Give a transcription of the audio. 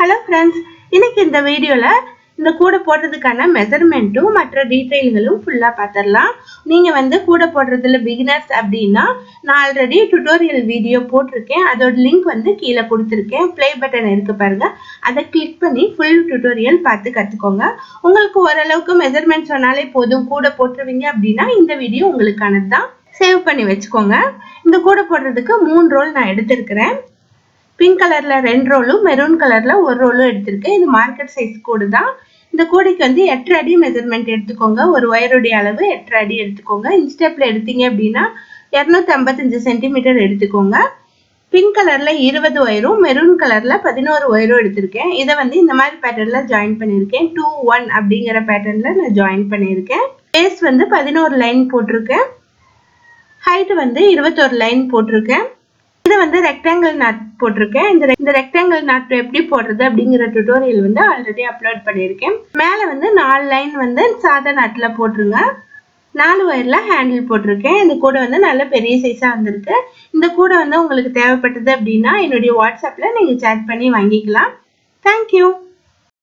Hello friends, இன்னைக்கு இந்த வீடியோல இந்த கூடை போடுறதுக்கான மெஷர்மெண்ட்டும் மற்ற டீடைல்களும் ஃபுல்லா பார்த்துடலாம். நீங்க கூடை போடுறதுல பிகினர்ஸ் அப்படின்னா நான் ஆல்ரெடி டுட்டோரியல் வீடியோ போட்டிருக்கேன். அதோட லிங்க் கீழே கொடுத்துருக்கேன். ப்ளே பட்டன் இருக்கு பாருங்க, அதை கிளிக் பண்ணி ஃபுல் டுட்டோரியல் பார்த்து கத்துக்கோங்க. உங்களுக்கு ஓரளவுக்கு மெஷர்மெண்ட் சொன்னாலே போதும், கூடை போட்டுருவீங்க அப்படின்னா இந்த வீடியோ உங்களுக்கானது தான். சேவ் பண்ணி வச்சுக்கோங்க. இந்த கூடை போடுறதுக்கு 3 ரோல் நான் எடுத்திருக்கிறேன். பிங்க் கலர்ல 2 ரோலும் மெரூன் கலர்ல 1 ரோலும் எடுத்திருக்கேன். இது மார்க்கெட் சைஸ் கூடை தான். இந்த கூடைக்கு 8 அடி மெஷர்மெண்ட் எடுத்துக்கோங்க. ஒரு ஒயருடைய அளவு 8 அடி எடுத்துக்கோங்க. இன்ஸ்டெப்ல எடுத்தீங்க அப்படின்னா 255 சென்டிமீட்டர் எடுத்துக்கோங்க. பிங்க் கலர்ல 20 ஒயரும் மெரூன் கலர்ல 11 ஒயரும் எடுத்திருக்கேன். இதை இந்த மாதிரி பேட்டர்ன்ல ஜாயின் பண்ணியிருக்கேன். 2-1 அப்படிங்கிற பேட்டர்ன்ல நான் ஜாயின் பண்ணியிருக்கேன். பேஸ் 11 லைன் போட்டிருக்கேன். ஹைட் 21 லைன் போட்டிருக்கேன். இது ரெக்டாங்கிள் நாட் போட்டிருக்கேன். இந்த ரெக்டாங்கிள் நாட் எப்படி போடுறது அப்படிங்கிற டுட்டோரியல் ஆல்ரெடி அப்லோட் பண்ணியிருக்கேன். மேல 4 லைன் சாதா நாட்ல போட்டுருங்க. 4 ஒயர்ல ஹேண்டில் போட்டிருக்கேன். இந்த கூடை நல்ல பெரிய சைஸா வந்திருக்கு. இந்த கூடை உங்களுக்கு தேவைப்பட்டது அப்படின்னா என்னுடைய வாட்ஸ்அப்ல நீங்க சேட் பண்ணி வாங்கிக்கலாம். தேங்க்யூ.